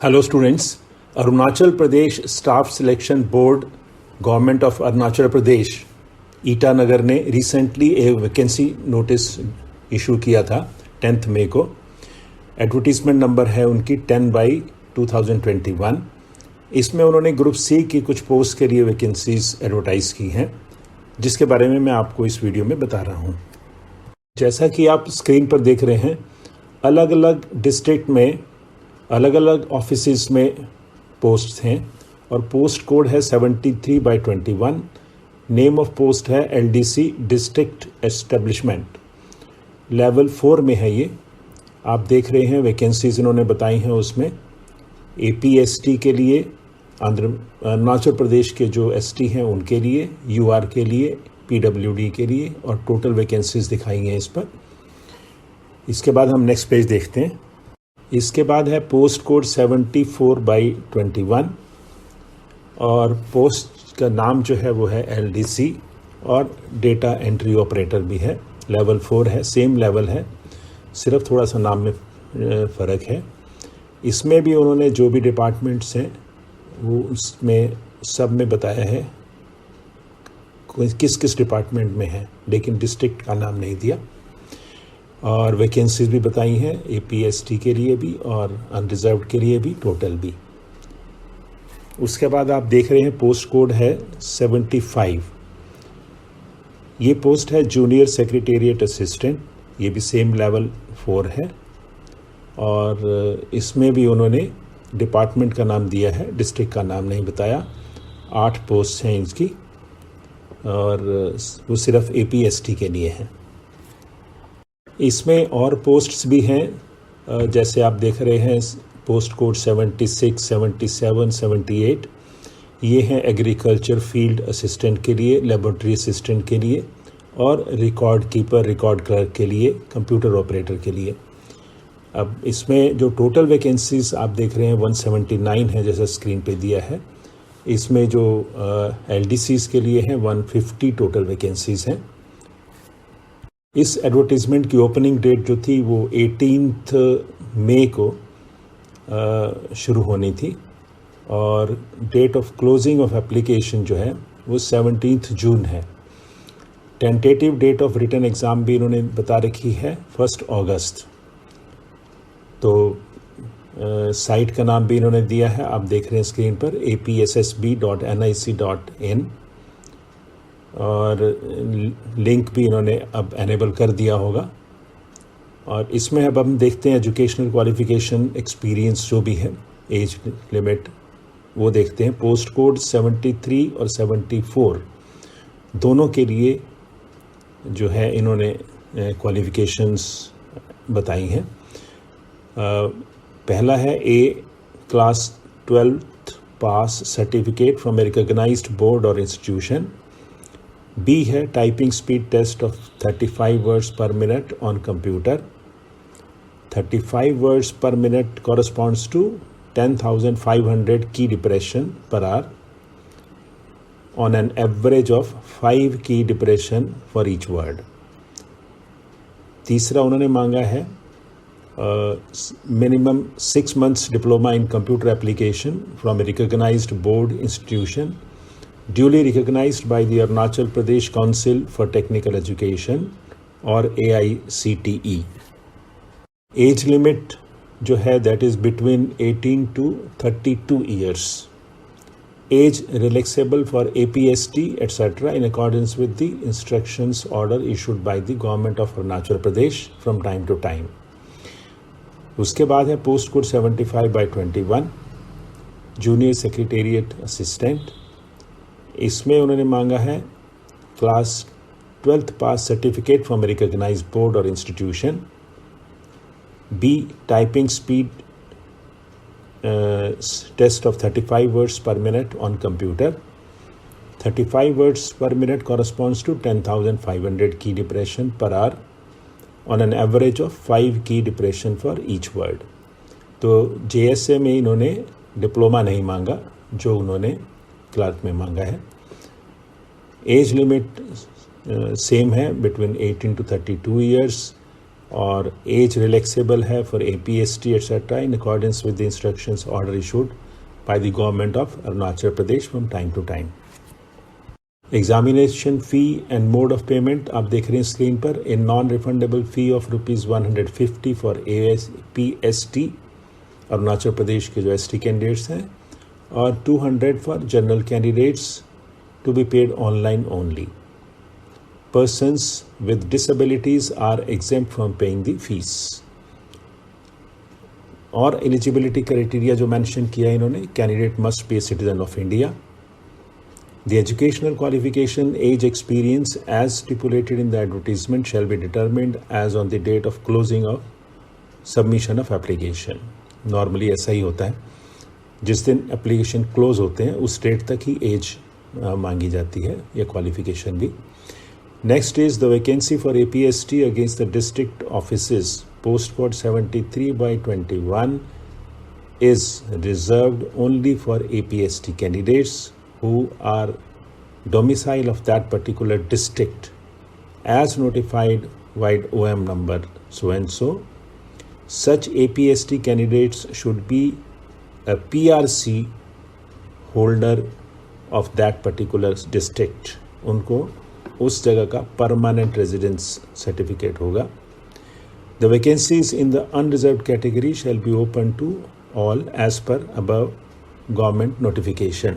Hello students, Arunachal Pradesh staff selection board government of Arunachal Pradesh Itanagar ने recently एक vacancy notice issue किया था 10 मई को। एडवर्टीजमेंट नंबर है उनकी 10/2021। इसमें उन्होंने ग्रुप सी की कुछ पोस्ट के लिए वैकेंसीज एडवर्टाइज की हैं, जिसके बारे में मैं आपको इस वीडियो में बता रहा हूँ। जैसा कि आप स्क्रीन पर देख रहे हैं, अलग अलग डिस्ट्रिक्ट में अलग अलग ऑफिसेज में पोस्ट हैं और पोस्ट कोड है 73/21। नेम ऑफ पोस्ट है LDC डिस्ट्रिक्ट एस्टेब्लिशमेंट। लेवल 4 में है ये। आप देख रहे हैं वैकेंसीज इन्होंने बताई हैं, उसमें APST के लिए, अरुणाचल प्रदेश के जो ST हैं उनके लिए, UR के लिए, PWD के लिए, और टोटल वैकेंसीज दिखाई हैं इस पर। इसके बाद हम नेक्स्ट पेज देखते हैं। इसके बाद है पोस्ट कोड 74/21 और पोस्ट का नाम जो है वो है LDC और डेटा एंट्री ऑपरेटर भी है। लेवल 4 है, सेम लेवल है, सिर्फ थोड़ा सा नाम में फ़र्क है। इसमें भी उन्होंने जो भी डिपार्टमेंट्स हैं वो उसमें सब में बताया है किस किस डिपार्टमेंट में है, लेकिन डिस्ट्रिक्ट का नाम नहीं दिया। और वैकेंसीज भी बताई हैं APST के लिए भी और अनरिजर्व्ड के लिए भी, टोटल भी। उसके बाद आप देख रहे हैं पोस्ट कोड है 75। ये पोस्ट है जूनियर सेक्रेटेरिएट असिस्टेंट। ये भी सेम लेवल 4 है और इसमें भी उन्होंने डिपार्टमेंट का नाम दिया है, डिस्ट्रिक्ट का नाम नहीं बताया। 8 पोस्ट हैं इसकी और वो सिर्फ APST के लिए हैं। इसमें और पोस्ट्स भी हैं, जैसे आप देख रहे हैं पोस्ट कोड 76, 77, 78। ये हैं एग्रीकल्चर फील्ड असिस्टेंट के लिए, लेबोरेटरी असिस्टेंट के लिए और रिकॉर्ड कीपर, रिकॉर्ड क्लर्क के लिए, कंप्यूटर ऑपरेटर के लिए। अब इसमें जो टोटल वैकेंसीज आप देख रहे हैं 179 है, जैसा स्क्रीन पे दिया है। इसमें जो LDCs के लिए हैं 150 टोटल वैकेंसीज हैं। इस एडवर्टीज़मेंट की ओपनिंग डेट जो थी वो 18 मई को शुरू होनी थी और date of closing of application जो है वो 17 जून है। Tentative date of written exam भी इन्होंने बता रखी है 1 अगस्त। तो साइट का नाम भी इन्होंने दिया है, आप देख रहे हैं स्क्रीन पर, apssb.nic.in, और लिंक भी इन्होंने अब एनेबल कर दिया होगा। और इसमें अब हम देखते हैं एजुकेशनल क्वालिफ़िकेशन, एक्सपीरियंस जो भी है, एज लिमिट वो देखते हैं। पोस्ट कोड 73 और 74 दोनों के लिए जो है इन्होंने क्वालिफ़िकेशंस बताई हैं। पहला है A class 12th pass certificate from a recognised board और इंस्टीट्यूशन। B है typing speed test of 35 words per minute on computer. 35 words per minute corresponds to 10,500 की depression per hour on an average of 5 की depression for each word. तीसरा उन्होंने मांगा है minimum 6 months diploma in computer application from a recognised board institution duly recognized by the Arunachal Pradesh Council for Technical Education और AICTE। Age limit जो है that is between 18 to 32 years। Age relaxable for APST etc. in accordance with the instructions order issued by the government of Arunachal Pradesh from time to time। उसके बाद है post code 75/21 junior secretariat assistant. इसमें उन्होंने मांगा है class 12th pass certificate from a recognised board और institution. B typing speed test of 35 words per minute on computer. 35 words per minute corresponds to 10,500 की depression per hour on an average of 5 की depression for each word. तो JSA में इन्होंने diploma नहीं मांगा, जो उन्होंने क्लर्क में मांगा है। एज लिमिट सेम है बिटवीन 18 to 32 years। और एज रिलैक्सेबल है for APST etcetera in accordance with the instructions order issued by the government of Arunachal Pradesh from time to time. Examination fee and mode of payment आप देख रहे हैं screen पर। A non refundable fee of ₹150 for APST Arunachal Pradesh के जो ST candidates हैं, और 200 for general candidates to be paid online only. Persons with disabilities are exempt from paying the fees. और एलिजिबिलिटी क्राइटेरिया जो मेंशन किया है इन्होंने, candidate must be a citizen of India. The educational qualification, age, experience as stipulated in the advertisement shall be determined as on the date of closing of submission of application. Normally ऐसा ही होता है, जिस दिन application close होते हैं उस date तक ही as मांगी जाती है या क्वालिफिकेशन भी। Next is the vacancy for APST against the district offices. Post code 73/21 is reserved only for APST candidates who are domicile of that particular district as notified via OM number so and so. Such APST candidates should be a PRC holder of that particular district. उनको उस जगह का permanent residence certificate होगा। The vacancies in the unreserved category shall be open to all as per above government notification.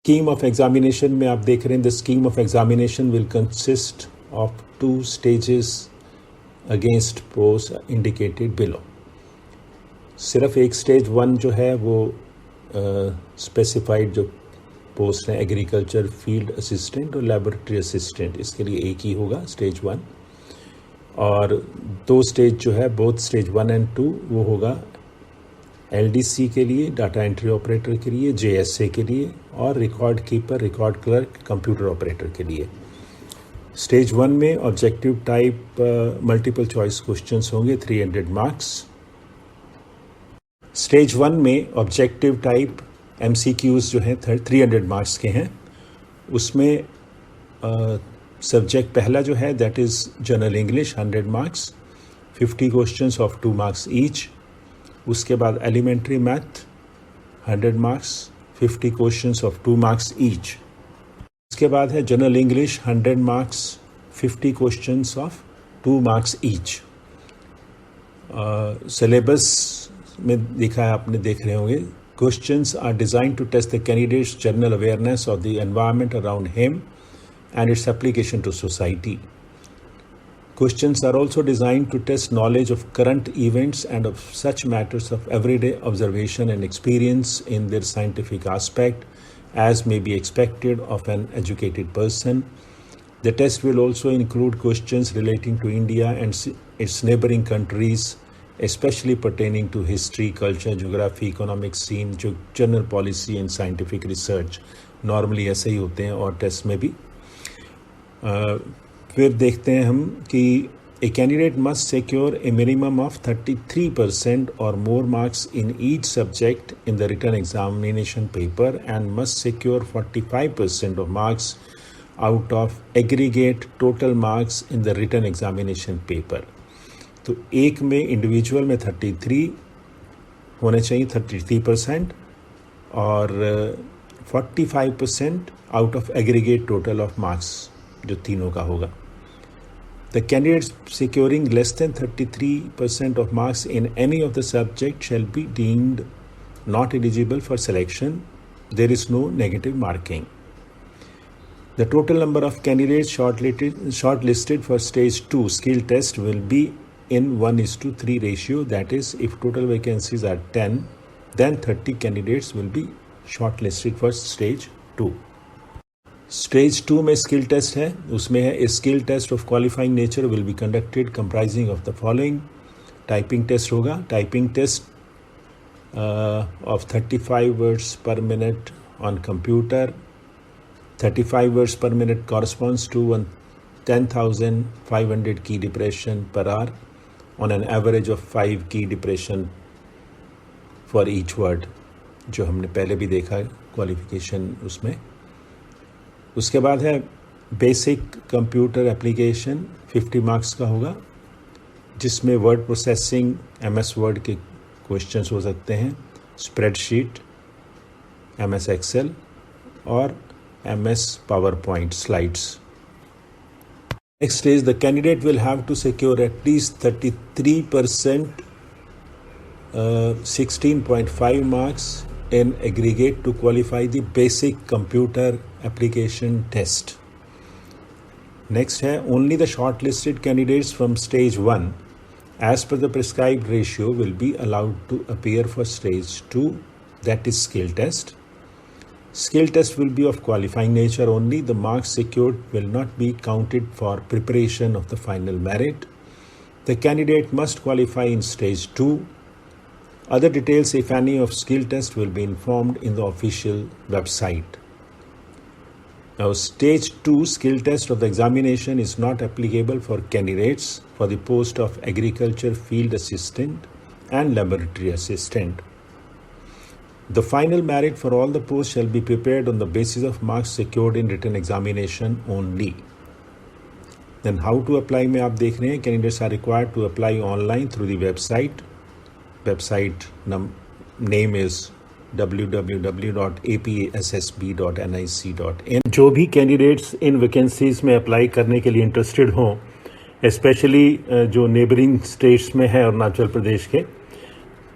Scheme of examination में आप देख रहे हैं, the scheme of examination will consist of 2 stages against post indicated below. सिर्फ एक stage 1 जो है वो स्पेसिफाइड जो पोस्ट है एग्रीकल्चर फील्ड असिस्टेंट और लेबोरेटरी असिस्टेंट, इसके लिए एक ही होगा स्टेज 1। और 2 स्टेज जो है बोथ स्टेज 1 एंड 2 वो होगा LDC के लिए, डाटा एंट्री ऑपरेटर के लिए, JSA के लिए, और record keeper, record clerk, computer operator के लिए। स्टेज 1 में objective type multiple choice questions होंगे 300 मार्क्स। स्टेज 1 में ऑब्जेक्टिव टाइप MCQs जो हैं 300 मार्क्स के हैं। उसमें सब्जेक्ट पहला जो है that is general English 100 marks, 50 questions of 2 marks each. उसके बाद elementary math 100 marks, 50 questions of 2 marks each. उसके बाद है general English 100 marks, 50 questions of 2 marks each. Syllabus में दिखा है, आपने देख रहे होंगे। Questions are designed to test the candidate's general awareness of the environment around him and its application to society. Questions are also designed to test knowledge of current events and of such matters of everyday observation and experience in their scientific aspect as may be expected of an educated person. The test will also include questions relating to India and its neighboring countries, especially pertaining to history, culture, geography, economic scene, जो general policy and scientific research normally ऐसे ही होते हैं और test में भी। फिर देखते हैं हम कि a candidate must secure a minimum of 33% और more marks in each subject in the written examination paper and must secure 45% of marks out of aggregate total marks in the written examination paper. तो एक में individual में 33 होने चाहिए, 33%, और 45% out of aggregate total of marks जो तीनों का होगा। The candidates securing less than 33% of marks in any of the subject shall be deemed not eligible for selection. There is no negative marking. The total number of candidates shortlisted for stage 2 skill test will be in 1:3 ratio. That is, if total vacancies are 10, then 30 candidates will be shortlisted for stage 2. Stage 2 में skill test है, उसमें है a skill test of qualifying nature will be conducted comprising of the following. Typing test होगा, typing test of 35 words per minute on computer. 35 words per minute corresponds to 10,500 key depression per hour on an average of 5 key depression for each word, जो हमने पहले भी देखा है qualification उसमें। उसके बाद है बेसिक कंप्यूटर एप्लीकेशन 50 मार्क्स का होगा, जिसमें वर्ड प्रोसेसिंग, MS वर्ड के क्वेश्चंस हो सकते हैं, स्प्रेडशीट, MS एक्सेल और MS PowerPoint slides. Next is the candidate will have to secure at least 33% 16.5 marks in aggregate to qualify the basic computer application test. Next है only the shortlisted candidates from stage 1 as per the prescribed ratio will be allowed to appear for stage 2, that is skill test. Skill test will be of qualifying nature only. The marks secured will not be counted for preparation of the final merit. The candidate must qualify in stage 2. Other details, if any, of skill test will be informed in the official website. Now, stage 2 skill test of the examination is not applicable for candidates for the post of agriculture field assistant and laboratory assistant. The final merit for all the posts shall be prepared on the basis of marks secured in written examination only. Then how to apply में आप देख रहे हैं, candidates are required to apply online through the website. Website name is www.apssb.nic.in. जो भी candidates in vacancies में apply करने के लिए इंटरेस्टेड हों, स्पेशली जो नेबरिंग स्टेट्स में है अरुणाचल प्रदेश के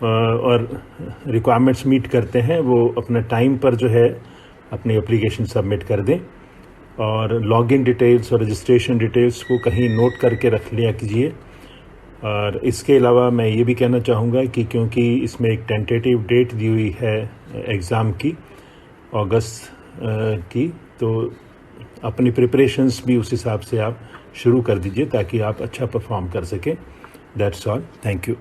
और रिक्वायरमेंट्स मीट करते हैं, वो अपना टाइम पर जो है अपनी एप्लीकेशन सबमिट कर दें और लॉगिन डिटेल्स और रजिस्ट्रेशन डिटेल्स को कहीं नोट करके रख लिया कीजिए। और इसके अलावा मैं ये भी कहना चाहूँगा कि क्योंकि इसमें एक टेंटेटिव डेट दी हुई है एग्ज़ाम की अगस्त की, तो अपनी प्रिपरेशंस भी उस हिसाब से आप शुरू कर दीजिए ताकि आप अच्छा परफॉर्म कर सकें। That's all, thank you.